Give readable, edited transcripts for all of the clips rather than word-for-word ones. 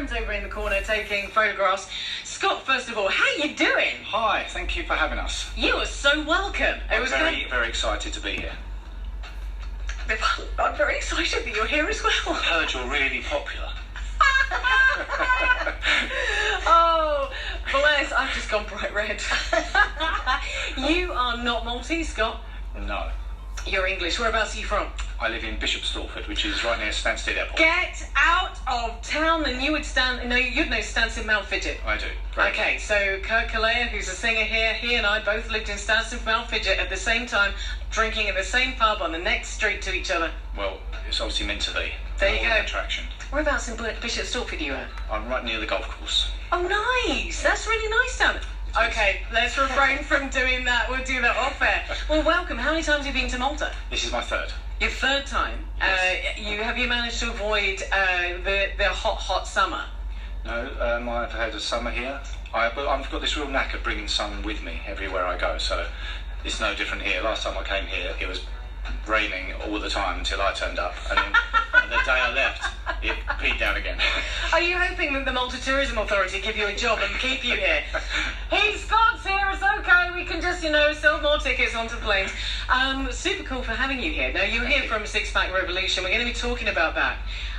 Karen's over in the corner taking photographs. Scott, first of all, how you doing? Hi, thank you for having us. You are so welcome. I'm very excited to be here. I'm very excited that you're here as well. I've heard you're really popular. Oh, bless, I've just gone bright red. You are not Maltese, Scott. No. You're English. Whereabouts are you from? I live in Bishop Stortford, which is right near Stansted Airport. Get out of town, and you'd know Stansted Maltfidget. I do. Okay, so Kurt Kalea, who's a singer here, he and I both lived in Stansted Maltfidget at the same time, drinking at the same pub on the next street to each other. Well, it's obviously meant to be. There you go. Attraction. Whereabouts in Bishop Stortford are you at? I'm right near the golf course. Oh, nice. That's really nice down there. Okay, let's refrain from doing that. We'll do that off air. Well, welcome. How many times have you been to Malta? This is my third. Your third time. Yes. Have you managed to avoid the hot summer? No, I've had a summer here. I've got this real knack of bringing sun with me everywhere I go, so it's no different here. Last time I came here, it was raining all the time until I turned up, and then the day I left, it peed down again. Are you hoping that the Malta Tourism Authority give you a job and keep you here? Hey, Scott's here, it's okay, we can just, sell more tickets onto the planes. Super cool for having you here. Now, you're here from Six Pack Revolution. We're going to be talking about that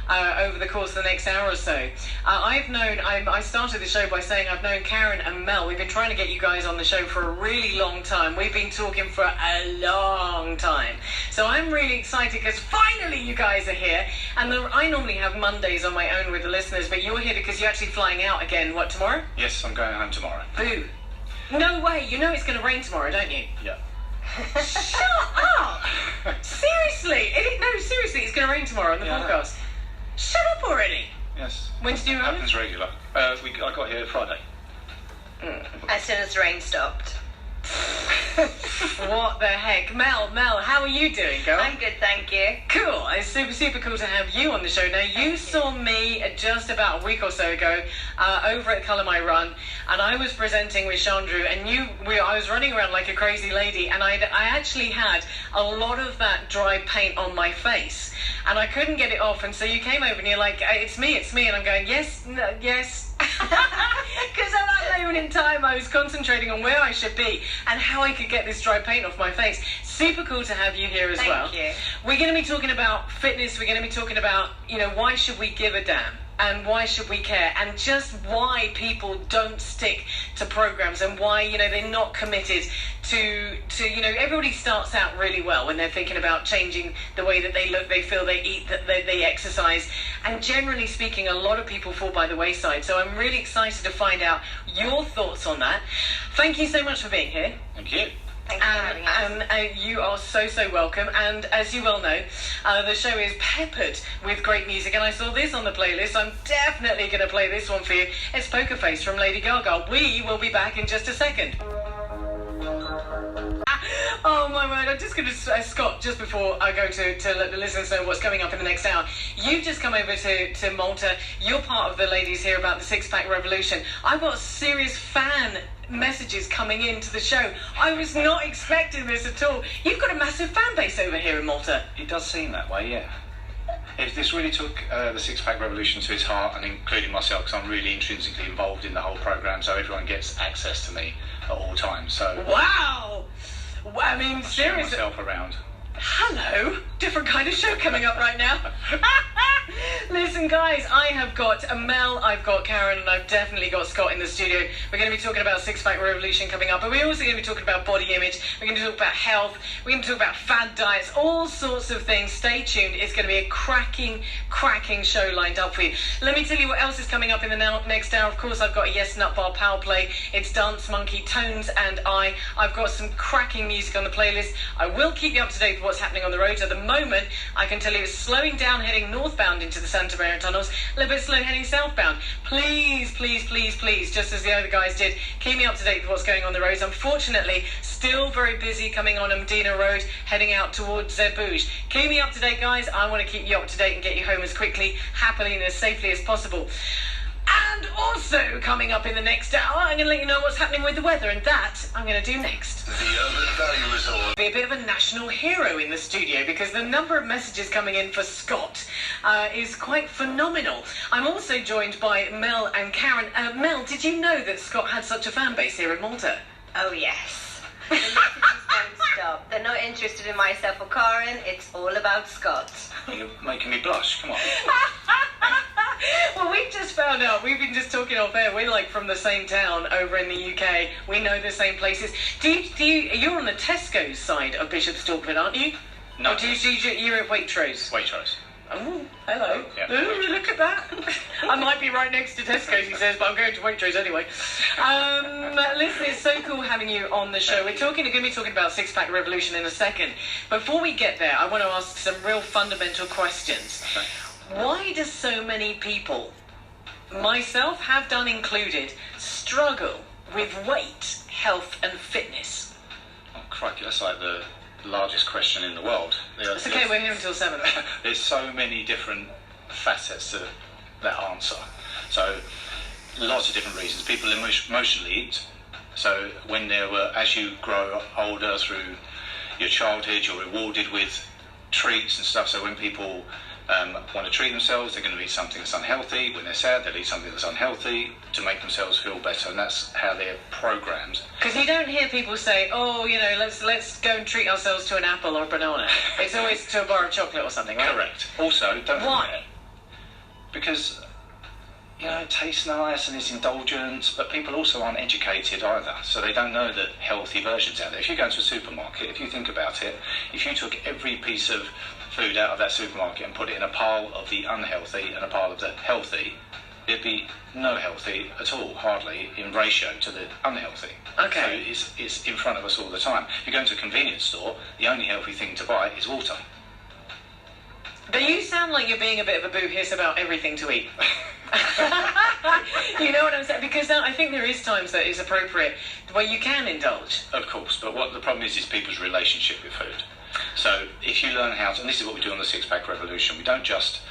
over the course of the next hour or so. I started the show by saying I've known Karen and Mel. We've been trying to get you guys on the show for a really long time. We've been talking for a long time. So I'm really excited because finally you guys are here. And I normally have Mondays on my own with the listeners, but you're here because you're actually flying out again, what, tomorrow? Yes, I'm going home tomorrow. Boo. No way. You know it's going to rain tomorrow, don't you? Yeah. Shut up! Seriously? No, seriously, it's going to rain tomorrow on the podcast. Shut up already! Yes. When did you arrive? Happens regular. I got here Friday. As soon as the rain stopped. What the heck? Mel, how are you doing, girl? I'm good, thank you. Cool. It's super cool to have you on the show. Now, you saw me just about a week or so ago over at Colour My Run, and I was presenting with Chandru, and I was running around like a crazy lady, and I actually had a lot of that dry paint on my face, and I couldn't get it off, and so you came over and you're like, it's me, and I'm going, yes. Because at that moment in time I was concentrating on where I should be and how I could get this dry paint off my face. Super cool to have you here as well. Thank you. We're going to be talking about fitness. We're going to be talking about, why should we give a damn? And why should we care? And just why people don't stick to programs and why, they're not committed to everybody starts out really well when they're thinking about changing the way that they look, they feel, they eat, that they exercise. And generally speaking, a lot of people fall by the wayside. So I'm really excited to find out your thoughts on that. Thank you so much for being here. Thank you. Thank you for having us. You are so welcome. And as you well know, the show is peppered with great music. And I saw this on the playlist. I'm definitely going to play this one for you. It's Pokerface from Lady Gaga. We will be back in just a second. Oh my word, I'm just going to, Scott, just before I go to let the listeners know what's coming up in the next hour, you've just come over to Malta. You're part of the ladies here about the Six Pack Revolution. I've got serious fan messages coming into the show. I was not expecting this at all. You've got a massive fan base over here in Malta. It does seem that way, yeah. This really took the Six Pack Revolution to its heart, and including myself, because I'm really intrinsically involved in the whole programme, so everyone gets access to me at all times. So wow! I mean, seriously. Myself around. Hello, different kind of show coming up right now. Listen, guys, I have got Mel, I've got Karen, and I've definitely got Scott in the studio. We're going to be talking about Six Pack Revolution coming up, but we're also going to be talking about body image. We're going to talk about health. We're going to talk about fad diets, all sorts of things. Stay tuned. It's going to be a cracking show lined up for you. Let me tell you what else is coming up in the next hour. Of course, I've got a Yes Nut Bar Power Play. It's Dance Monkey, Tones, and I've got some cracking music on the playlist. I will keep you up to date with what's happening on the roads. At the moment, I can tell you it's slowing down heading northbound into the Santa Maria tunnels, a little bit slow heading southbound. Please, just as the other guys did, keep me up to date with what's going on the roads. Unfortunately, still very busy coming on Medina Road, heading out towards Zerbouj. Keep me up to date, guys. I want to keep you up to date and get you home as quickly, happily, and as safely as possible. And And also coming up in the next hour, I'm going to let you know what's happening with the weather, and that I'm going to do next. The Urban Value Resort. Be a bit of a national hero in the studio because the number of messages coming in for Scott is quite phenomenal. I'm also joined by Mel and Karen. Mel, did you know that Scott had such a fan base here in Malta? Oh, yes. The messages don't stop. They're not interested in myself or Karen. It's all about Scott. You're making me blush. Come on. Well, we've just found out. We've been just talking off air. We're like from the same town over in the UK. We know the same places. You're on the Tesco's side of Bishop's Stortford, aren't you? No. Or you're at Waitrose? Waitrose. Oh, hello. Yeah, Ooh, look at that. I might be right next to Tesco's, he says, but I'm going to Waitrose anyway. Listen, it's so cool having you on the show. We're going to be talking about Six-Pack Revolution in a second. Before we get there, I want to ask some real fundamental questions. Okay. Why do so many people, myself have done included, struggle with weight, health and fitness? Oh, crikey, that's like the largest question in the world. It's okay, we're here until 7. There's so many different facets to that answer. So, lots of different reasons. People emotionally eat. So, as you grow older through your childhood, you're rewarded with treats and stuff. So, when people want to treat themselves, they're going to eat something that's unhealthy. When they're sad, they'll eat something that's unhealthy to make themselves feel better, and that's how they're programmed. Because you don't hear people say, oh, let's go and treat ourselves to an apple or a banana. It's always to a bar of chocolate or something, right? Correct. Also, don't Why? forget, because it tastes nice and it's indulgent, but people also aren't educated either, so they don't know the healthy versions out there. If you go into a supermarket, if you think about it, if you took every piece of food out of that supermarket and put it in a pile of the unhealthy and a pile of the healthy, it'd be no healthy at all, hardly, in ratio to the unhealthy. Okay. So it's in front of us all the time. If you go into a convenience store, the only healthy thing to buy is water. But you sound like you're being a bit of a boo-hiss about everything to eat. You know what I'm saying? Because I think there is times that it's appropriate where you can indulge. Of course, but what the problem is people's relationship with food. So if you learn how to, and this is what we do on the Six-Pack Revolution, we don't just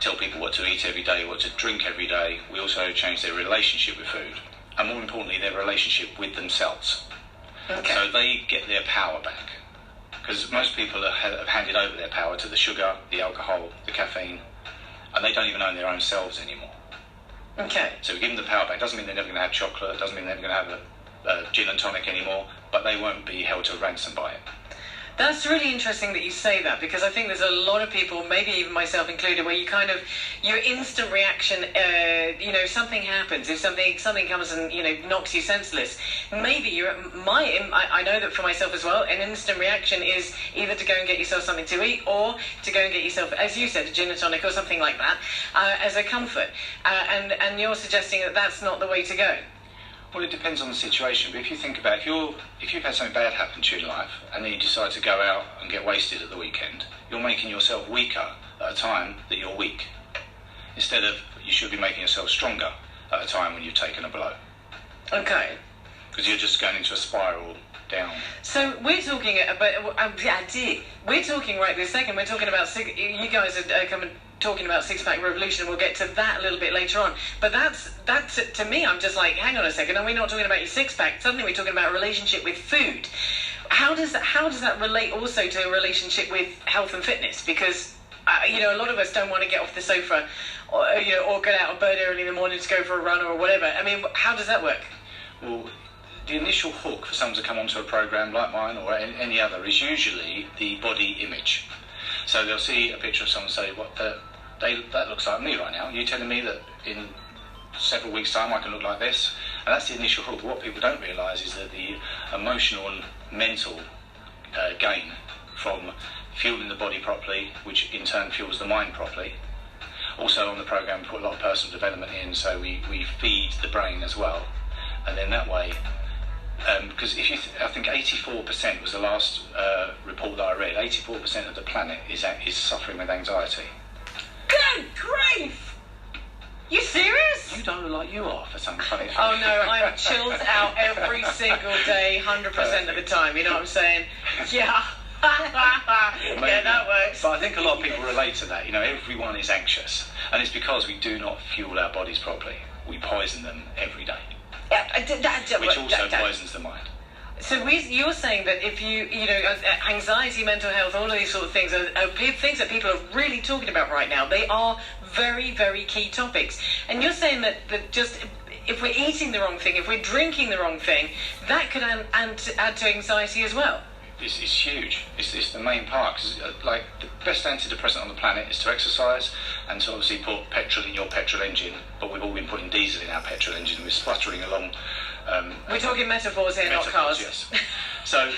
tell people what to eat every day, what to drink every day, we also change their relationship with food, and more importantly, their relationship with themselves. Okay. So they get their power back. Because most people have handed over their power to the sugar, the alcohol, the caffeine, and they don't even own their own selves anymore. Okay. So we give them the power back. Doesn't mean they're never going to have chocolate, doesn't mean they're never going to have a gin and tonic anymore, but they won't be held to ransom by it. That's really interesting that you say that, because I think there's a lot of people, maybe even myself included, where your instant reaction, something happens, if something comes and, knocks you senseless, maybe I know that for myself as well, an instant reaction is either to go and get yourself something to eat, or to go and get yourself, as you said, a gin and tonic or something like that, as a comfort. And you're suggesting that that's not the way to go. Well, it depends on the situation, but if you think about if you've had something bad happen to you in life and then you decide to go out and get wasted at the weekend, you're making yourself weaker at a time that you're weak. Instead of, you should be making yourself stronger at a time when you've taken a blow. Okay. Because you're just going into a spiral down. So we're talking we're talking right this second, we're talking about, you guys are coming talking about Six-Pack Revolution, we'll get to that a little bit later on, but that's to me, I'm just like, hang on a second, are we not talking about your six-pack? Suddenly we're talking about a relationship with food. How does that relate also to a relationship with health and fitness? Because a lot of us don't want to get off the sofa or get out of bed early in the morning to go for a run or whatever. I mean, how does that work? Well, the initial hook for someone to come onto a program like mine or any other is usually the body image. So they'll see a picture of someone and say, that looks like me right now. You're telling me that in several weeks' time I can look like this? And that's the initial hook. What people don't realise is that the emotional and mental gain from fueling the body properly, which in turn fuels the mind properly. Also on the programme we put a lot of personal development in, so we feed the brain as well. And then that way, because I think 84% was the last report that I read, 84% of the planet is suffering with anxiety. Good grief! You serious? You don't look like you are for some funny thing. Oh no, I'm chilled out every single day, 100% of the time, you know what I'm saying? Yeah. Yeah, that works. But I think a lot of people relate to that. Everyone is anxious. And it's because we do not fuel our bodies properly. We poison them every day, which also poisons the mind. So you're saying that if anxiety, mental health, all of these sort of things are things that people are really talking about right now. They are very, very key topics. And you're saying that just if we're eating the wrong thing, if we're drinking the wrong thing, that could add to anxiety as well. It's huge. It's the main part, because like the best antidepressant on the planet is to exercise and to obviously put petrol in your petrol engine. But we've all been putting diesel in our petrol engine. We're spluttering along. We're talking metaphors here, not cars. Yes. So,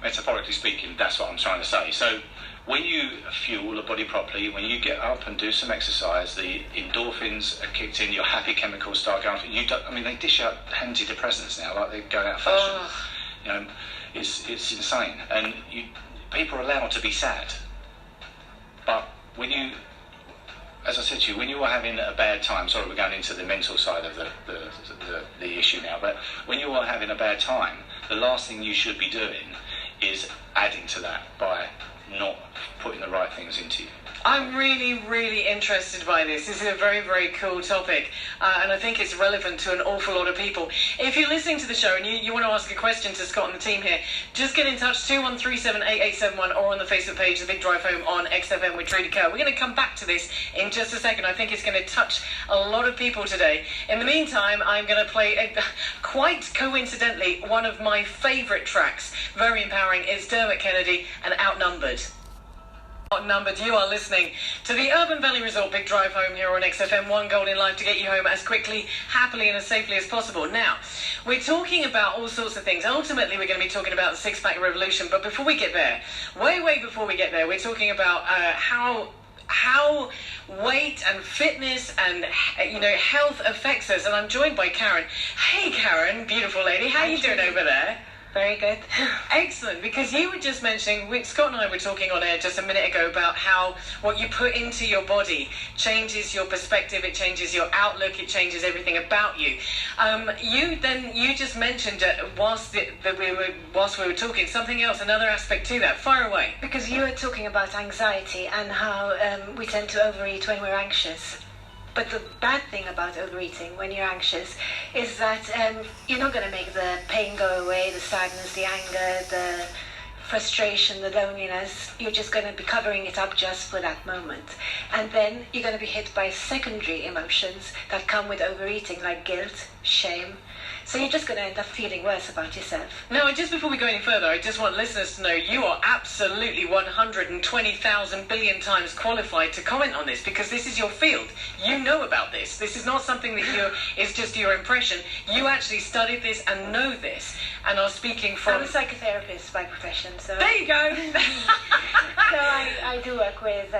metaphorically speaking, that's what I'm trying to say. So, when you fuel the body properly, when you get up and do some exercise, the endorphins are kicked in, your happy chemicals start going. They dish out antidepressants now like they're going out of fashion. It's insane. And people are allowed to be sad. But when you, as I said to you, when you are having a bad time, sorry, we're going into the mental side of the issue now, but when you are having a bad time, the last thing you should be doing is adding to that by not putting the right things into you. I'm really, really interested by this. This is a very, very cool topic, and I think it's relevant to an awful lot of people. If you're listening to the show and you want to ask a question to Scott and the team here, just get in touch, 21378871, or on the Facebook page, The Big Drive Home on XFM with Trudy Kerr. We're going to come back to this in just a second. I think it's going to touch a lot of people today. In the meantime, I'm going to play, quite coincidentally, one of my favourite tracks, very empowering. It's Dermot Kennedy and Outnumbered. Outnumbered, you are listening to the Urban Valley Resort Big Drive Home here on XFM. One goal in life: to get you home as quickly, happily and as safely as possible. Now, we're talking about all sorts of things. Ultimately, we're going to be talking about the six-pack revolution. But before we get there, way before we get there, we're talking about how weight and fitness and health affects us. And I'm joined by Karen. Hey Karen, beautiful lady, how are you doing over there? Very good. Excellent, because you were just mentioning, Scott and I were talking on air just a minute ago about how what you put into your body changes your perspective, it changes your outlook, it changes everything about you. You just mentioned whilst we were talking something else, another aspect to that. Fire away. Because you were talking about anxiety and how we tend to overeat when we're anxious. But the bad thing about overeating when you're anxious is that you're not going to make the pain go away, the sadness, the anger, the frustration, the loneliness. You're just going to be covering it up just for that moment. And then you're going to be hit by secondary emotions that come with overeating, like guilt, shame. So you're just going to end up feeling worse about yourself. Now, just before we go any further, I just want listeners to know you are absolutely 120,000 billion times qualified to comment on this, because this is your field. You know about this. This is not something that is just your impression. You actually studied this and know this, and are speaking from... I'm a psychotherapist by profession, so... There you go! So I do work with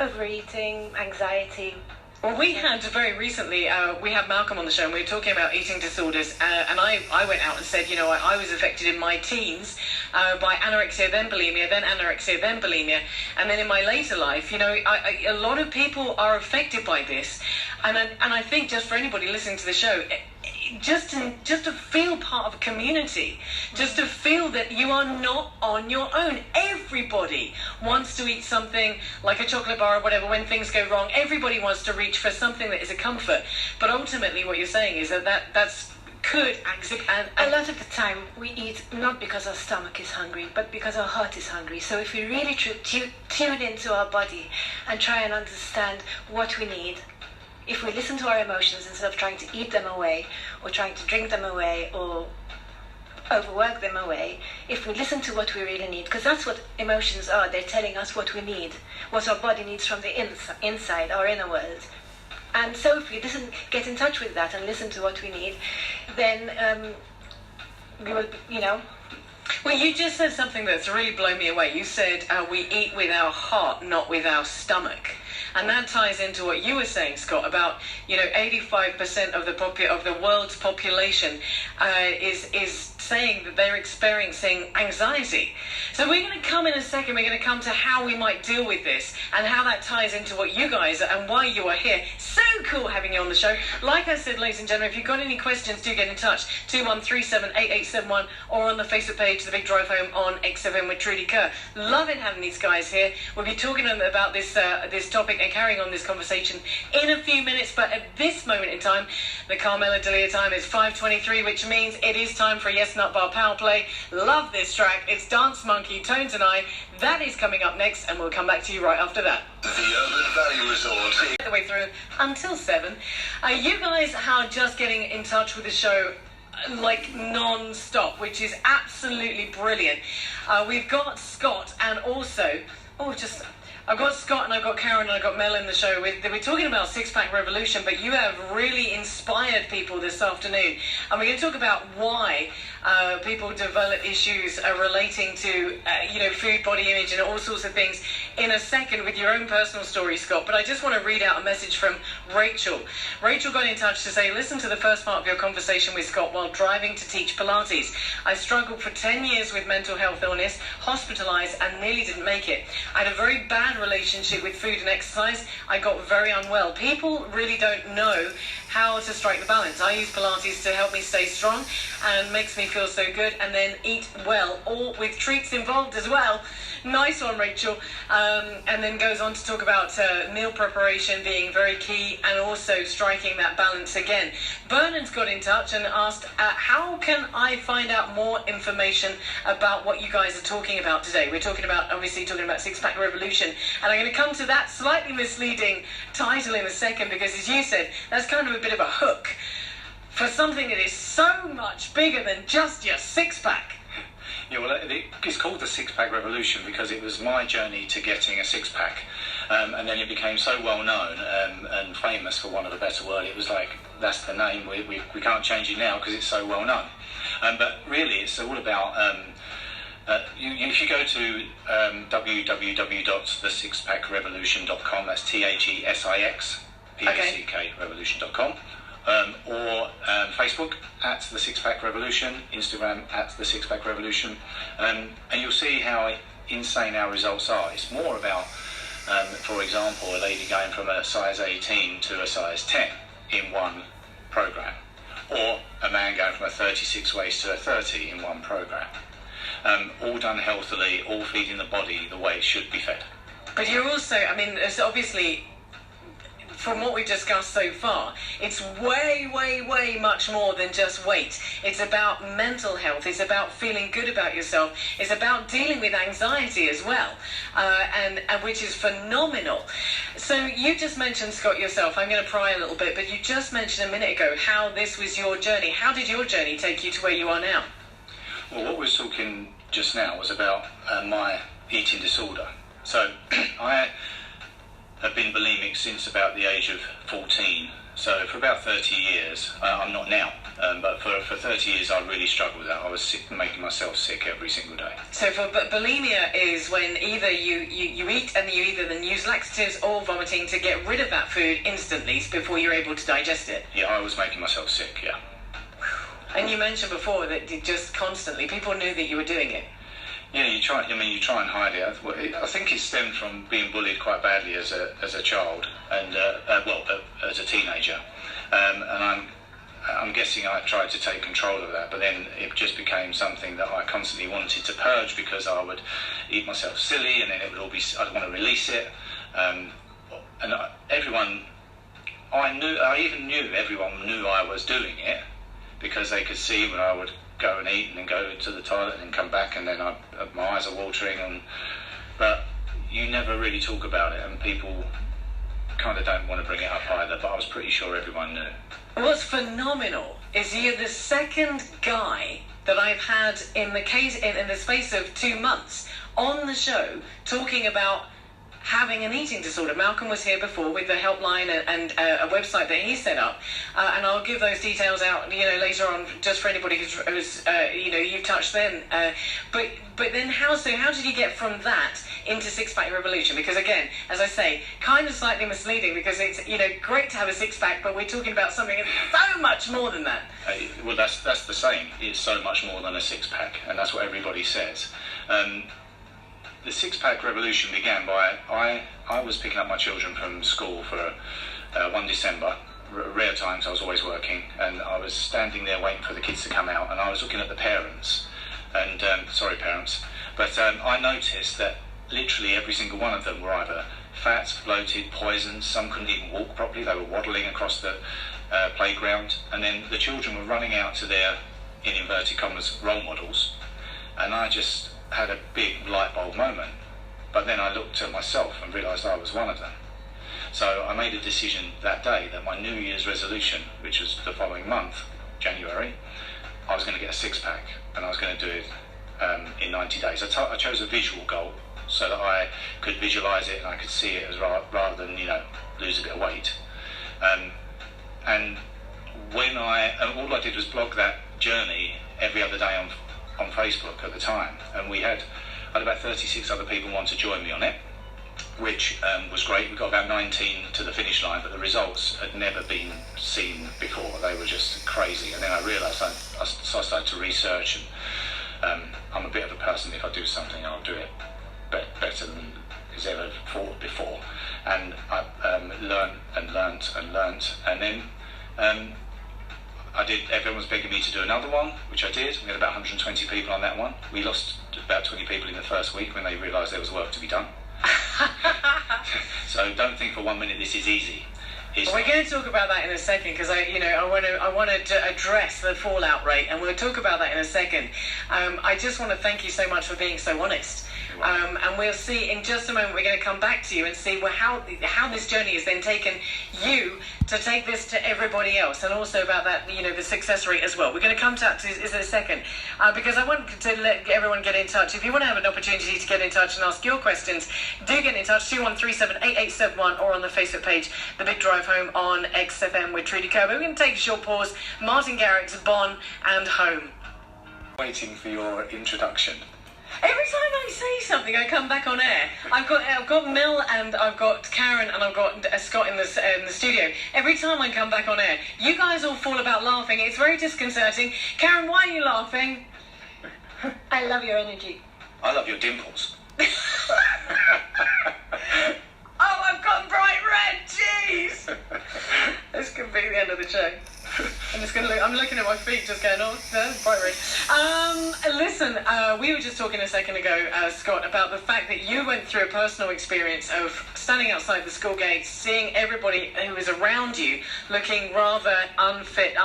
overeating, anxiety. Well, we had very recently, we had Malcolm on the show, and we were talking about eating disorders, and I went out and said, I was affected in my teens by anorexia, then bulimia, then anorexia, then bulimia, and then in my later life, a lot of people are affected by this, and I think just for anybody listening to the show, just to feel part of a community, just to feel that you are not on your own. Everybody wants to eat something like a chocolate bar or whatever when things go wrong. Everybody wants to reach for something that is a comfort. But ultimately what you're saying is that's could... And a lot of the time we eat not because our stomach is hungry, but because our heart is hungry. So if we really tune into our body and try and understand what we need, if we listen to our emotions instead of trying to eat them away or trying to drink them away or overwork them away, if we listen to what we really need, because that's what emotions are. They're telling us what we need, what our body needs from the inside, our inner world. And so if we get in touch with that and listen to what we need, then we will, Well, you just said something that's really blown me away. You said we eat with our heart, not with our stomach. And that ties into what you were saying, Scott, about 85% of the world's population is saying that they're experiencing anxiety. So we're going to come in a second. We're going to come to how we might deal with this and how that ties into what you guys and why you are here. So cool having you on the show. Like I said, ladies and gentlemen, if you've got any questions, do get in touch. 21378871 or on the Facebook page, The Big Drive Home on XFM with Trudy Kerr. Loving having these guys here. We'll be talking about this topic and carrying on this conversation in a few minutes, but at this moment in time, the Carmela Delia time is 5:23, which means it is time for Yes Nut Bar Power Play. Love this track. It's Dance Monkey, Tones and I. That is coming up next, and we'll come back to you right after that. The Urban Valley Resort. The way through until 7. You guys are just getting in touch with the show like non-stop, which is absolutely brilliant. We've got Scott and also I've got Scott and I've got Karen and I've got Mel in the show. We're talking about Six-Pack Revolution, but you have really inspired people this afternoon. And we're going to talk about why people develop issues relating to, food, body image and all sorts of things in a second with your own personal story, Scott. But I just want to read out a message from Rachel. Rachel got in touch to say, listen to the first part of your conversation with Scott while driving to teach Pilates. I struggled for 10 years with mental health illness, hospitalised and nearly didn't make it. I had a very bad relationship with food and exercise. I got very unwell. People really don't know how to strike the balance. I use Pilates to help me stay strong and makes me feel so good, and then eat well, all with treats involved as well. Nice one, Rachel. And then goes on to talk about meal preparation being very key and also striking that balance again. Bernard's got in touch and asked, how can I find out more information about what you guys are talking about today? We're talking about Six-Pack Revolution, and I'm going to come to that slightly misleading title in a second, because as you said, that's kind of a bit of a hook for something that is so much bigger than just your six-pack. Yeah, well, it's called the Six-Pack Revolution because it was my journey to getting a six-pack. And then it became so well known and famous, for want of a better word. It was like, that's the name, we can't change it now because it's so well known. But really, it's all about, if you go to www.thesixpackrevolution.com, that's THESIX, revolution.com. Or Facebook at The Six-Pack Revolution, Instagram at The Six-Pack Revolution, and you'll see how insane our results are. It's more about, for example, a lady going from a size 18 to a size 10 in one program, or a man going from a 36 waist to a 30 in one program. All done healthily, all feeding the body the way it should be fed. But you're also, it's obviously, from what we've discussed so far, it's way, way, way much more than just weight. It's about mental health. It's about feeling good about yourself. It's about dealing with anxiety as well, and which is phenomenal. So you just mentioned, Scott, yourself. I'm going to pry a little bit, but you just mentioned a minute ago how this was your journey. How did your journey take you to where you are now? Well, what we were talking just now was about my eating disorder. So I have been bulimic since about the age of 14. So for about 30 years, I'm not now, but for 30 years I really struggled with that. I was sick, making myself sick every single day. So for bulimia is when either you eat and you either then use laxatives or vomiting to get rid of that food instantly before you're able to digest it. Yeah, I was making myself sick, yeah. And you mentioned before that just constantly, people knew that you were doing it. Yeah, you try and hide it. I think it stemmed from being bullied quite badly as a child and as a teenager. And I'm guessing I tried to take control of that, but then it just became something that I constantly wanted to purge because I would eat myself silly, and then it would all be, I'd want to release it. And everyone knew everyone knew I was doing it because they could see when I would go and eat and then go to the toilet and then come back, and then my eyes are watering, but you never really talk about it, and people kind of don't want to bring it up either, but I was pretty sure everyone knew. What's phenomenal is you're the second guy that I've had in the space of 2 months on the show talking about having an eating disorder. Malcolm was here before with the helpline and a website that he set up, and I'll give those details out, later on, just for anybody who's you've touched them. But then how did you get from that into Six-Pack Revolution? Because again, as I say, kind of slightly misleading because it's great to have a six-pack, but we're talking about something so much more than that. Well, that's the same. It's so much more than a six-pack, and that's what everybody says. The Six-Pack Revolution began by I was picking up my children from school for one December, rare times I was always working, and I was standing there waiting for the kids to come out, and I was looking at the parents, and sorry parents, but I noticed that literally every single one of them were either fat, bloated, poisoned, some couldn't even walk properly, they were waddling across the playground, and then the children were running out to their, in inverted commas, role models, and I just had a big light bulb moment. But then I looked at myself and realised I was one of them. So I made a decision that day that my New Year's resolution, which was the following month, January, I was going to get a six-pack, and I was going to do it in 90 days. I chose a visual goal so that I could visualise it and I could see it as rather than, lose a bit of weight. And when all I did was blog that journey every other day on Facebook at the time, and I had about 36 other people want to join me on it, which was great. We got about 19 to the finish line, but the results had never been seen before. They were just crazy. And then I realised, so I started to research, and I'm a bit of a person, if I do something, I'll do it better than is ever thought before. And I learnt, and then everyone was begging me to do another one, which I did. We had about 120 people on that one. We lost about 20 people in the first week when they realised there was work to be done. So don't think for 1 minute this is easy. We're going to talk about that in a second, because I want to address the fallout rate, and we'll talk about that in a second. I just want to thank you so much for being so honest. And we'll see in just a moment. We're going to come back to you and see how this journey has then taken you to take this to everybody else, and also about that, the success rate as well. We're going to come to that in a second, because I want to let everyone get in touch. If you want to have an opportunity to get in touch and ask your questions, do get in touch, 21378871, or on the Facebook page, The Big Drive Home on XFM with Trudy Kerr. We're going to take a short pause. Martin Garrix, Bon, and Home. Waiting for your introduction. Every time I say something, I come back on air. I've got Mel, and I've got Karen, and I've got Scott in the studio. Every time I come back on air, you guys all fall about laughing. It's very disconcerting. Karen, why are you laughing? I love your energy. I love your dimples. Oh, I've got bright red. Jeez. This could be the end of the show. I'm looking at my feet, just going, oh, that's bright red. Listen, we were just talking a second ago, Scott, about the fact that you went through a personal experience of standing outside the school gates, seeing everybody who was around you looking rather unfit,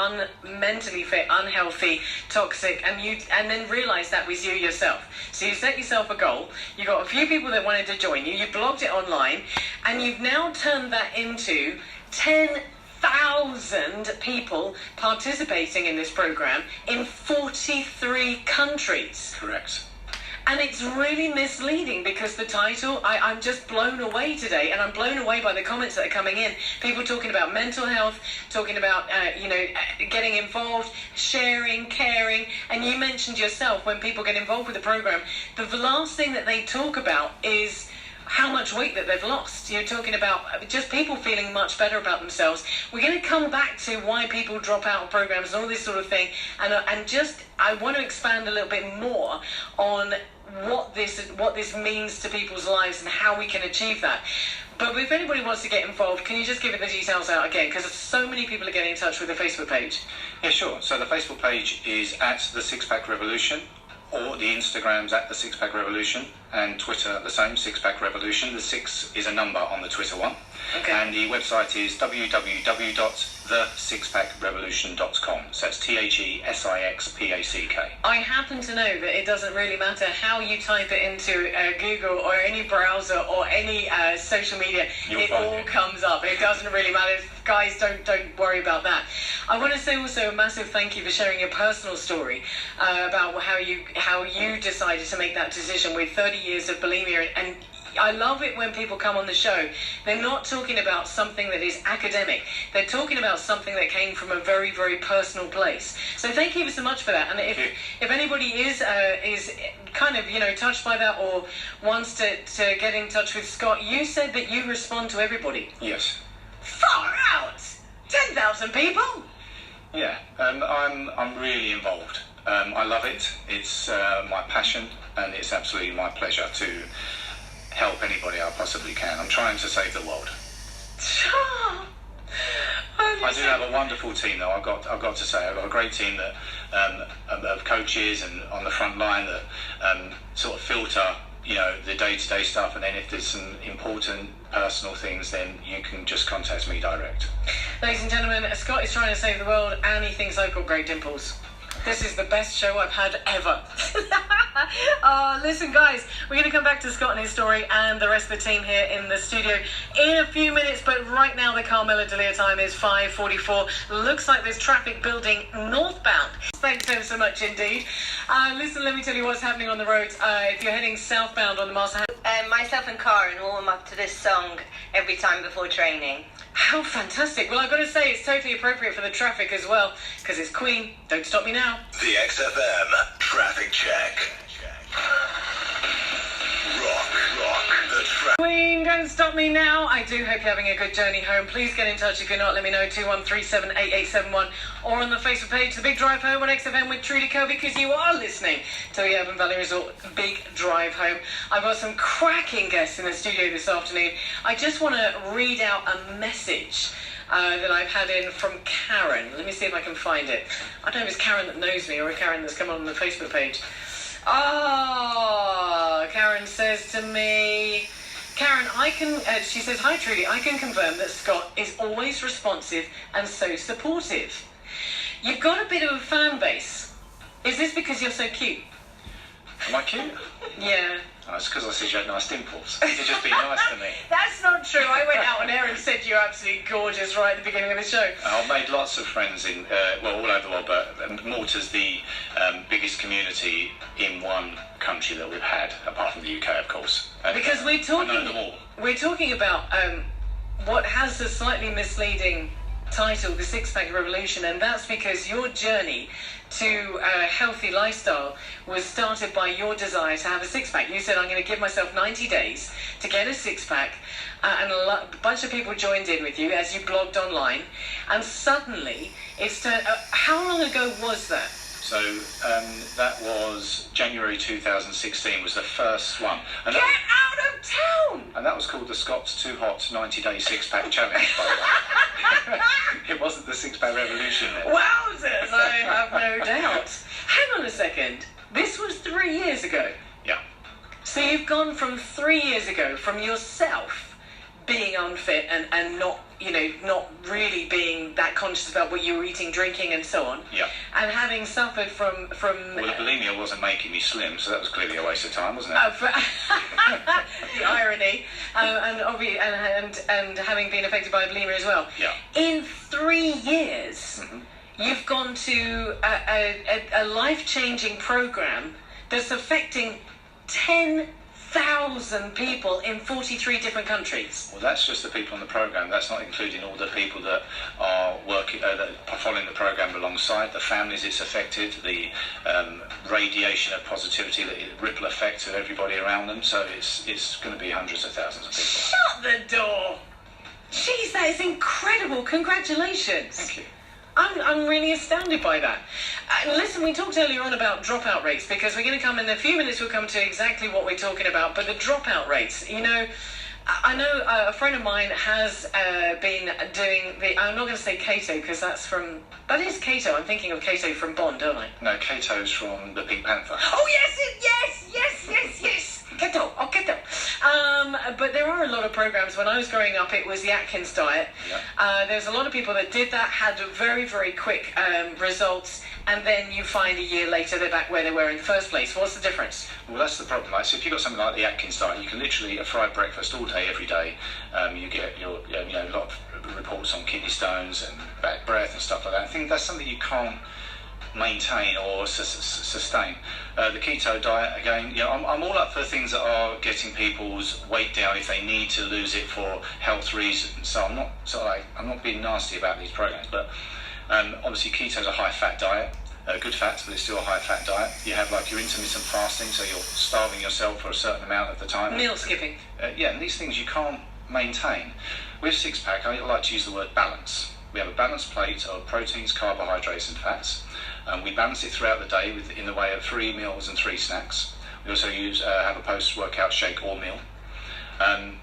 mentally fit, unhealthy, toxic, and then realised that was you yourself. So you set yourself a goal, you got a few people that wanted to join you, you blogged it online, and you've now turned that into 10,000 people participating in this program in 43 countries. Correct. And it's really misleading, because the title, I'm just blown away today, and I'm blown away by the comments that are coming in. People talking about mental health, talking about, getting involved, sharing, caring. And you mentioned yourself, when people get involved with the program, the last thing that they talk about is how much weight that they've lost. You're talking about just people feeling much better about themselves. We're going to come back to why people drop out of programs and all this sort of thing, and I want to expand a little bit more on what this means to people's lives and how we can achieve that. But if anybody wants to get involved, can you just give it the details out again? Because so many people are getting in touch with the Facebook page. Yeah, sure. So the Facebook page is at The Six Pack Revolution, or the Instagram's at The Six Pack Revolution, and Twitter the same, Six Pack Revolution. The 6 is a number on the Twitter one. Okay. And the website is www.thesixpackrevolution.com. So that's THESIXPACK. I happen to know that it doesn't really matter how you type it into Google or any browser or any social media. It all comes up. It doesn't really matter. Guys, don't worry about that. I want to say also a massive thank you for sharing your personal story about how you decided to make that decision with 30 years of bulimia. And I love it when people come on the show. They're not talking about something that is academic. They're talking about something that came from a very, very personal place. So thank you so much for that. And if anybody is kind of touched by that, or wants to get in touch with Scott, you said that you respond to everybody. Yes. Far out! 10,000 people. Yeah, I'm really involved. I love it. It's my passion, and it's absolutely my pleasure to help anybody I possibly can. I'm trying to save the world. do have a wonderful team, though. I've got to say, I've got a great team that of coaches and on the front line that sort of filter, you know, the day-to-day stuff, and then if there's some important personal things, then you can just contact me direct. Ladies and gentlemen, Scott is trying to save the world, and he thinks I've got great dimples. This is the best show I've had ever. Listen, guys, we're going to come back to Scott and his story and the rest of the team here in the studio in a few minutes, but right now the Carmela Delia time is 5:44. Looks like there's traffic building northbound. Thanks so much indeed. Listen, let me tell you what's happening on the roads. If you're heading southbound on the Master... Myself and Karen warm up to this song every time before training. How fantastic. Well, I've got to say, it's totally appropriate for the traffic as well, because it's Queen, Don't Stop Me Now. The XFM Traffic Check. Rock the traffic. Queen, Don't Stop Me Now. I do hope you're having a good journey home. Please get in touch if you're not. Let me know, 21378871, or on the Facebook page, The Big Drive Home on XFM with Trudy Kerr, because you are listening to the Urban Valley Resort Big Drive Home. I've got some cracking guests in the studio this afternoon. I just want to read out a message that I've had in from Karen. Let me see if I can find it. I don't know if it's Karen that knows me or a Karen that's come on the Facebook page. Karen says to me, she says, "Hi Trudy, I can confirm that Scott is always responsive and so supportive. You've got a bit of a fan base. Is this because you're so cute?" Am I cute? Yeah. Oh, it's because I said you had nice dimples. You could just be nice to me. That's not true. I went out on air and said you're absolutely gorgeous right at the beginning of the show. I've made lots of friends in, all over the world, but Malta's the biggest community in one country that we've had, apart from the UK, of course. Because I know them all. we're talking about what has a slightly misleading title, the Six-Pack Revolution, and that's because your journey to a healthy lifestyle was started by your desire to have a six-pack. You said, I'm going to give myself 90 days to get a six-pack, and a bunch of people joined in with you as you blogged online, and suddenly it's turned... how long ago was that? So that was January 2016 was the first one. And Get out of town! And that was called the Scott's Too Hot 90-Day Six-Pack Challenge, by the way. It wasn't the Six-Pack Revolution then. Wowzers, I have no doubt. Hang on a second. This was 3 years ago. Yeah. So you've gone from 3 years ago, from yourself being unfit and not, not really being that conscious about what you were eating, drinking, and so on. Yeah. And having suffered from Well, the bulimia wasn't making me slim, so that was clearly a waste of time, wasn't it? the irony, and having been affected by bulimia as well. Yeah. In 3 years, you've gone to a life-changing program that's affecting 10,000 people in 43 different countries. Well, that's just the people on the programme. That's not including all the people that are working, that are following the programme alongside, the families it's affected, the radiation of positivity, the ripple effect to everybody around them. So it's going to be hundreds of thousands of people. Shut the door! Jeez, that is incredible. Congratulations. Thank you. I'm really astounded by that. Listen, we talked earlier on about dropout rates, because we're going to come in a few minutes, we'll come to exactly what we're talking about, but the dropout rates, I know a friend of mine has been doing I'm not going to say keto, because that is keto. I'm thinking of keto from Bond, don't I? No, Kato's from the Pink Panther. Oh, yes! Keto. But there are a lot of programs. When I was growing up, it was the Atkins Diet. Yeah. There's a lot of people that did that, had very, very quick results, and then you find a year later they're back where they were in the first place. What's the difference? Well, that's the problem. So if you've got something like the Atkins Diet, you can literally a fried breakfast all day, every day. You get a lot of reports on kidney stones and bad breath and stuff like that. I think that's something you can't maintain or sustain. The keto diet, again, I'm all up for things that are getting people's weight down if they need to lose it for health reasons. So I'm not being nasty about these programs, but obviously keto's a high-fat diet. Good fats, but it's still a high-fat diet. You have like your intermittent fasting, so you're starving yourself for a certain amount of the time. Meal skipping. And these things you can't maintain. With six-pack, I like to use the word balance. We have a balanced plate of proteins, carbohydrates and fats. We balance it throughout the day in the way of 3 meals and 3 snacks. We also have a post-workout shake or meal. And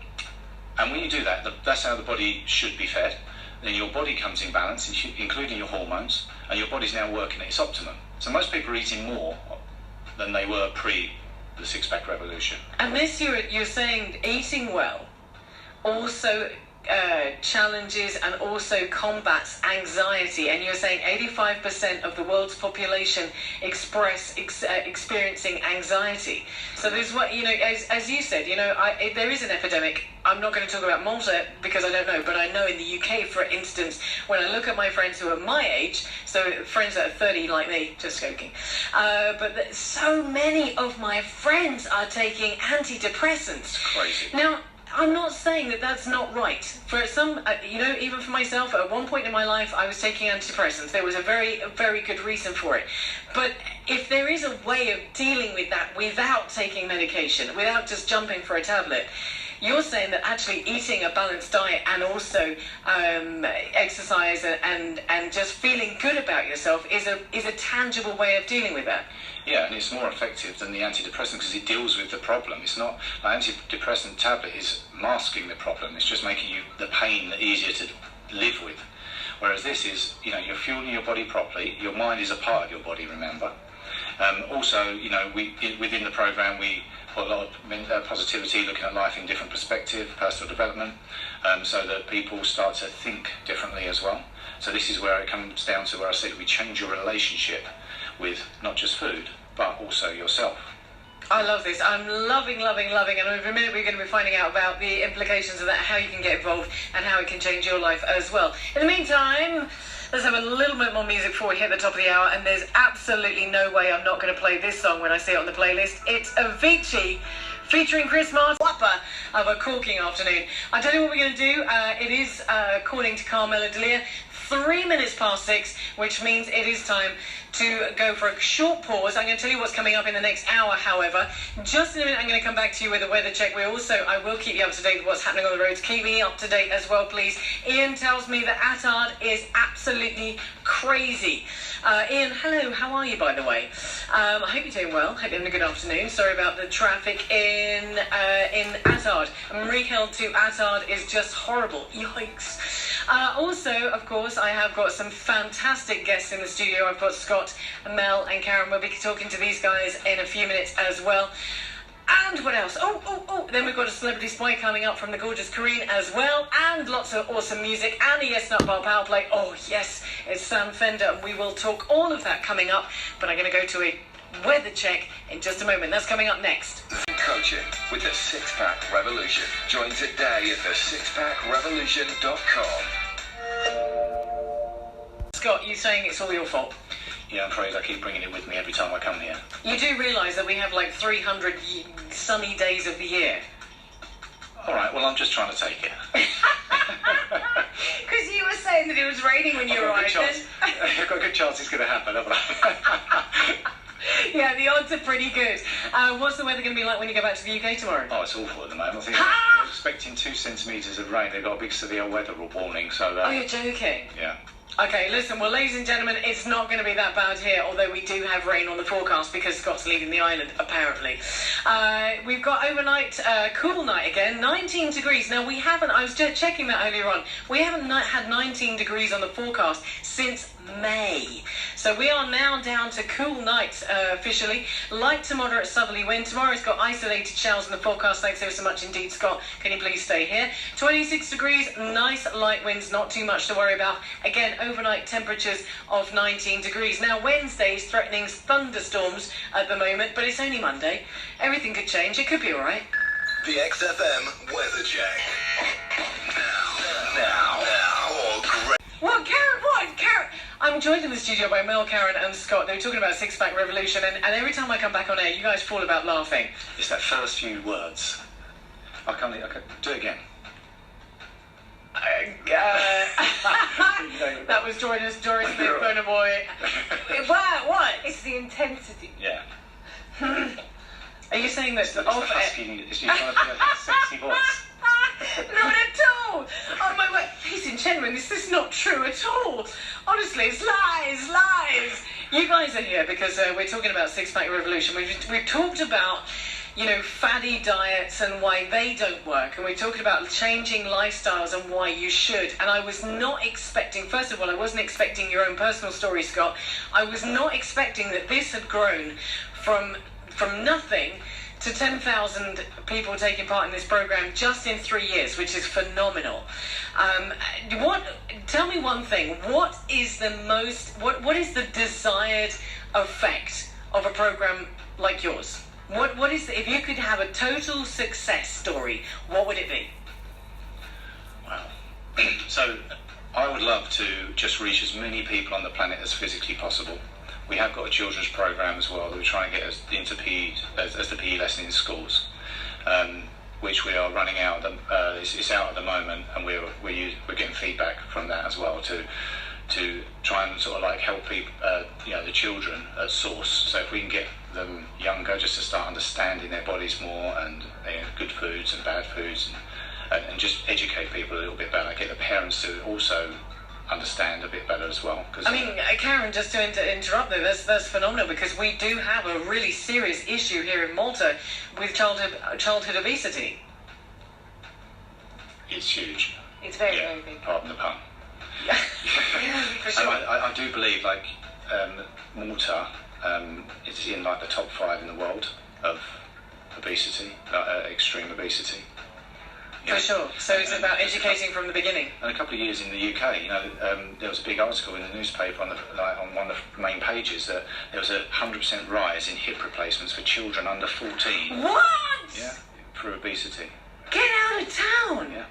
when you do that, that's how the body should be fed. then your body comes in balance, including your hormones, and your body's now working at its optimum. So most people are eating more than they were pre the six-pack revolution. And this, you're saying eating well also challenges and also combats anxiety, and you're saying 85% of the world's population experiencing anxiety. So there's what, you know, as you said, you know, there is an epidemic. I'm not going to talk about Malta because I don't know, but I know in the UK, for instance, when I look at my friends who are my age, so friends that are 30 like me, just joking, but so many of my friends are taking antidepressants. It's crazy. Now, I'm not saying that that's not right. For some, you know, even for myself, at one point in my life, I was taking antidepressants. There was a very good reason for it. But if there is a way of dealing with that without taking medication, without just jumping for a tablet, you're saying that actually eating a balanced diet and also exercise and just feeling good about yourself is a tangible way of dealing with that. Yeah, and it's more effective than the antidepressant because it deals with the problem. It's not, an antidepressant tablet is masking the problem. It's just making the pain easier to live with. Whereas this is, you know, you're fueling your body properly. Your mind is a part of your body, remember. Also, you know, within the program we put a lot of positivity, looking at life in different perspective, personal development, so that people start to think differently as well. So this is where it comes down to where I said we change your relationship with not just food, but also yourself. I love this. I'm loving, and in a minute we're going to be finding out about the implications of that, how you can get involved and how it can change your life as well. In the meantime, let's have a little bit more music before we hit the top of the hour, and there's absolutely no way I'm not going to play this song when I see it on the playlist. It's Avicii featuring Chris Martin. Whopper of a corking afternoon. I tell you what we're going to do. It is, according to Carmela Delia, 3 minutes past 6, which means it is time to go for a short pause. I'm going to tell you what's coming up in the next hour, however. Just in a minute, I'm going to come back to you with a weather check. I will keep you up to date with what's happening on the roads. Keep me up to date as well, please. Ian tells me that Attard is absolutely crazy. Ian, hello, how are you, by the way? I hope you're doing well. Hope you're having a good afternoon. Sorry about the traffic in Attard. Marie-Held to Attard is just horrible. Yikes. Also, of course, I have got some fantastic guests in the studio. I've got Scott, Mel and Karen. We'll be talking to these guys in a few minutes as well. And what else? Then we've got a celebrity spy coming up from the gorgeous Corrine as well. And lots of awesome music. And the Yes Not Bar Power Play. Oh, yes, it's Sam Fender. And we will talk all of that coming up. But I'm going to go to a weather check in just a moment. That's coming up next. Coaching with the Six-Pack Revolution. Join today at thesixpackrevolution.com. Scott, you saying it's all your fault? Yeah, I'm afraid I keep bringing it with me every time I come here. You do realise that we have like 300 sunny days of the year? All right, well, I'm just trying to take it. Because you were saying that it was raining when you arrived. I've got a good chance it's going to happen, haven't I? Yeah, the odds are pretty good. What's the weather going to be like when you go back to the UK tomorrow? Oh, it's awful at the moment. I think they're expecting 2 centimetres of rain. They've got a big severe weather warning, so... Oh, you're joking? Yeah. Okay, listen, well, ladies and gentlemen, it's not going to be that bad here, although we do have rain on the forecast because Scott's leaving the island, apparently. We've got overnight, cool night again, 19 degrees. Now, we haven't, I was just checking that earlier on, we haven't had 19 degrees on the forecast since May. So we are now down to cool nights officially. Light to moderate southerly wind. Tomorrow's got isolated showers in the forecast. Thanks ever so much indeed, Scott. Can you please stay here? 26 degrees, nice light winds, not too much to worry about. Again, overnight temperatures of 19 degrees. Now, Wednesday's threatening thunderstorms at the moment, but it's only Monday. Everything could change. It could be all right. The XFM Weather Check. Now, all great. What, Karen? What, Karen? I'm joined in the studio by Mel, Karen and Scott. They were talking about Six-Pack Revolution, and every time I come back on air, you guys fall about laughing. It's that first few words. I can't do it again. That was Joris Smith, Boner Boy. What? It's the intensity. Yeah. Are you saying that It's the husky, it's you trying to be a sexy voice. Not at all. Oh my word, ladies and gentlemen, this is not true at all. Honestly, it's lies. You guys are here because we're talking about Six-Pack Revolution. We've talked about, fatty diets and why they don't work. And we're talking about changing lifestyles and why you should. And I was not expecting, first of all, I wasn't expecting your own personal story, Scott. I was not expecting that this had grown from nothing to 10,000 people taking part in this program just in 3 years, which is phenomenal. Tell me one thing. What is the desired effect of a program like yours? What is if you could have a total success story, what would it be? Wow. So I would love to just reach as many people on the planet as physically possible. We have got a children's program as well that we try and get us into PE as the PE lesson in schools, which we are running out. It's out at the moment, and we're getting feedback from that as well to try and sort of like help people, the children at source. So if we can get them younger, just to start understanding their bodies more and good foods and bad foods, and just educate people a little bit better, get the parents to also understand a bit better as well. Karen, just to interrupt there, that's phenomenal, because we do have a really serious issue here in Malta with childhood obesity. It's huge. It's very, very big. Pardon the pun. Yeah. For sure. I do believe Malta is in the top 5 in the world of obesity, extreme obesity. For sure. So it's about educating from the beginning. And a couple of years in the UK, there was a big article in the newspaper on one of the main pages that there was a 100% rise in hip replacements for children under 14. What? Yeah, for obesity. Get out of town. Yeah.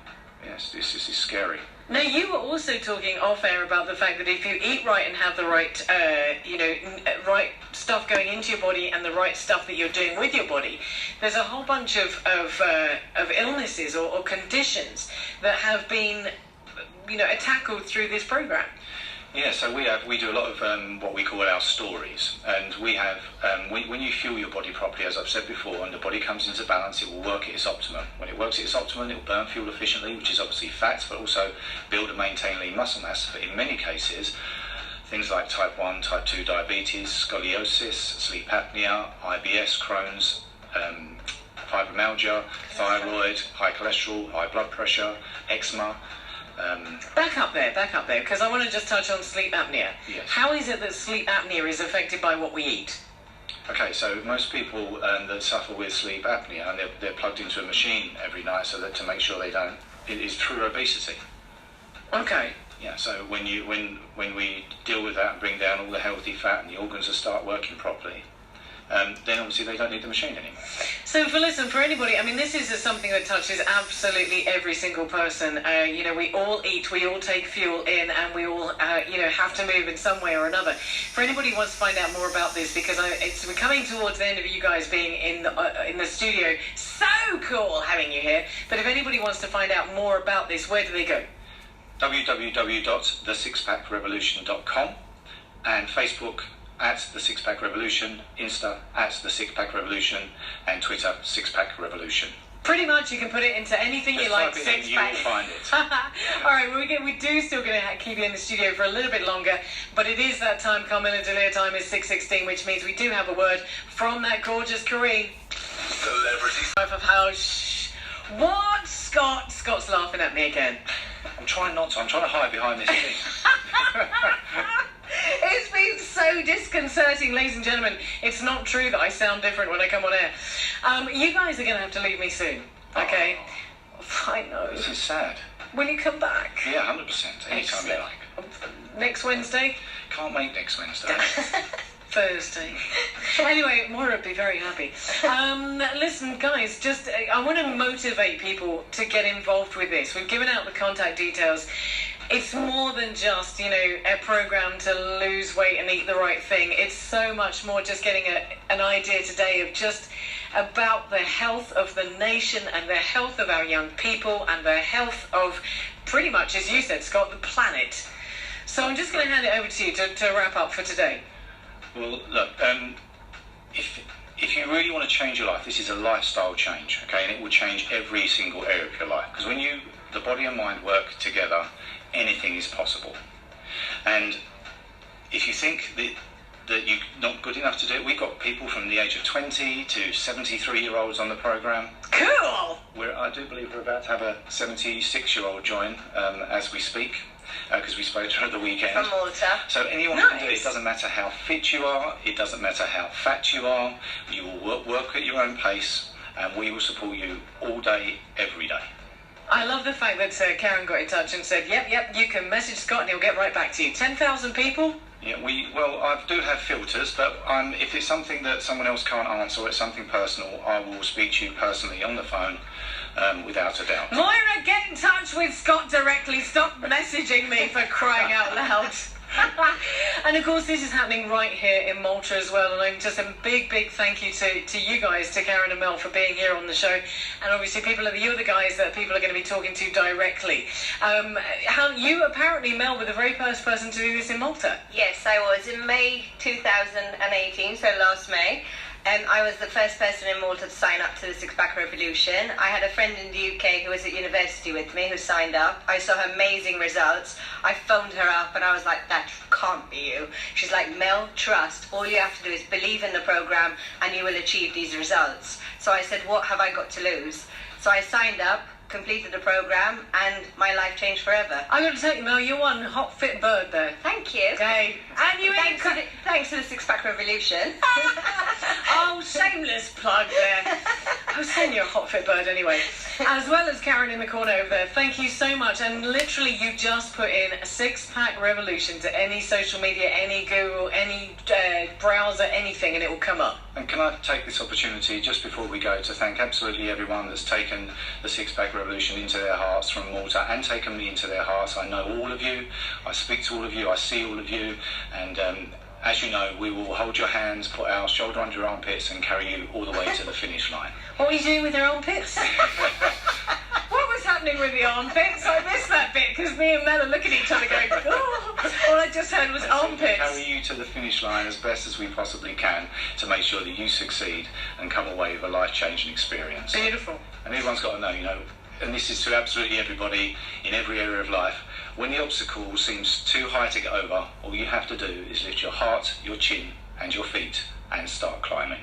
Yes, this is scary. Now, you were also talking off air about the fact that if you eat right and have the right, right stuff going into your body and the right stuff that you're doing with your body, there's a whole bunch of illnesses or conditions that have been, tackled through this program. Yeah, so we do a lot of what we call our stories, and we have when you fuel your body properly, as I've said before, and the body comes into balance, it will work at its optimum. When it works at its optimum, it will burn fuel efficiently, which is obviously fats, but also build and maintain lean muscle mass. But in many cases, things like type 1, type 2 diabetes, scoliosis, sleep apnea, IBS, Crohn's, fibromyalgia, thyroid, high cholesterol, high blood pressure, eczema. Back up there, because I want to just touch on sleep apnea. Yes. How is it that sleep apnea is affected by what we eat? Okay, so most people that suffer with sleep apnea, and they're plugged into a machine every night so that to make sure they don't, it is through obesity. Okay. Yeah, so when we deal with that and bring down all the healthy fat and the organs will start working properly, then obviously they don't need the machine anymore. So for anybody, this is something that touches absolutely every single person. We all eat, we all take fuel in, and we all, have to move in some way or another. For anybody who wants to find out more about this, because we're coming towards the end of you guys being in the studio. So cool having you here. But if anybody wants to find out more about this, where do they go? www.thesixpackrevolution.com, and Facebook at The Six Pack Revolution, Insta at The Six Pack Revolution, and Twitter Six Pack Revolution. Pretty much, you can put it into anything you like. Type it in, you will find it. All right, we do still going to keep you in the studio for a little bit longer, but it is that time. Carmilla Delia time is 6:16, which means we do have a word from that gorgeous Kareen. Celebrity. Of house. What? Scott's laughing at me again. I'm trying not to. I'm trying to hide behind this thing. It's been so disconcerting, ladies and gentlemen. It's not true that I sound different when I come on air. You guys are going to have to leave me soon, okay? Oh, I know. this is sad. Will you come back? Yeah, 100%. Anytime you like. Next Wednesday? Can't wait next Wednesday. Thursday. Anyway, Moira would be very happy. Listen, guys, I want to motivate people to get involved with this. We've given out the contact details. It's more than just, a program to lose weight and eat the right thing. It's so much more just getting an idea today of just about the health of the nation and the health of our young people and the health of pretty much, as you said, Scott, the planet. So I'm just going to hand it over to you to wrap up for today. Well, look, if you really want to change your life, this is a lifestyle change, okay? And it will change every single area of your life. Because when the body and mind work together, anything is possible. And if you think that that you're not good enough to do it. We've got people from the age of 20 to 73-year-olds on the programme. Cool! I do believe we're about to have a 76-year-old join as we speak, because we spoke to her at the weekend. From Malta. So anyone can do it. It doesn't matter how fit you are, it doesn't matter how fat you are, you will work at your own pace, and we will support you all day, every day. I love the fact that Karen got in touch and said, yep, you can message Scott and he'll get right back to you. 10,000 people? Yeah, I do have filters, but if it's something that someone else can't answer or it's something personal, I will speak to you personally on the phone, without a doubt. Moira, get in touch with Scott directly. Stop messaging me, for crying out loud. And of course this is happening right here in Malta as well, and I'm just a big thank you to you guys, to Karen and Mel, for being here on the show, and obviously you're the guys that people are going to be talking to directly. How you apparently, Mel, were the very first person to do this in Malta. Yes, I was in May 2018, so last May. I was the first person in Malta to sign up to the Six-Pack Revolution. I had a friend in the UK who was at university with me who signed up. I saw her amazing results. I phoned her up and I was like, that can't be you. She's like, Mel, trust. All you have to do is believe in the programme and you will achieve these results. So I said, what have I got to lose? So I signed up, completed the programme, and my life changed forever. I'm going to tell you, Mel, you're one hot, fit bird there. Thank you. Okay. And you thanks to the Six-Pack Revolution. Oh, shameless plug there. I was saying you're a hot, fit bird anyway. As well as Karen in the corner over there. Thank you so much. And literally, you just put in a Six-Pack Revolution to any social media, any Google, any browser, anything, and it will come up. And can I take this opportunity, just before we go, to thank absolutely everyone that's taken the Six-Pack Revolution into their hearts from Malta and taken me into their hearts. I know all of you, I speak to all of you, I see all of you, and as you know, we will hold your hands, put our shoulder under your armpits and carry you all the way to the finish line. What were you doing with your armpits? What was happening with the armpits? I missed that bit because me and Mel are looking at each other going, oh. All I just heard was armpits. Carry you to the finish line as best as we possibly can to make sure that you succeed and come away with a life-changing experience. Beautiful. And everyone's got to know, and this is to absolutely everybody in every area of life, when the obstacle seems too high to get over, all you have to do is lift your heart, your chin and your feet and start climbing.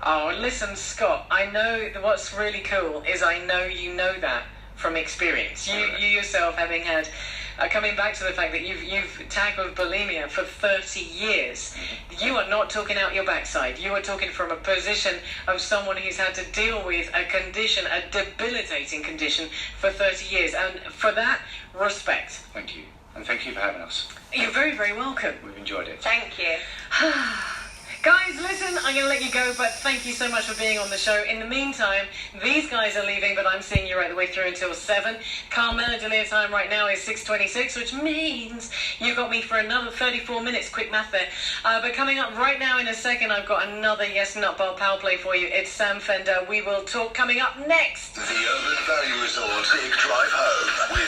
Oh, listen, Scott, I know that what's really cool is I know you know that from experience. You yourself, having had, coming back to the fact that you've tackled bulimia for 30 years, you are not talking out your backside. You are talking from a position of someone who's had to deal with a condition, a debilitating condition, for 30 years. And for that, respect. Thank you. And thank you for having us. You're very, very welcome. We've enjoyed it. Thank you. Guys, listen, I'm going to let you go, but thank you so much for being on the show. In the meantime, these guys are leaving, but I'm seeing you right the way through until 7. Carmela Delia time right now is 6:26, which means you got me for another 34 minutes. Quick math there. But coming up right now in a second, I've got another Yes Nutball Power Play for you. It's Sam Fender. We will talk coming up next. The Urban Valley Resort Big Drive Home with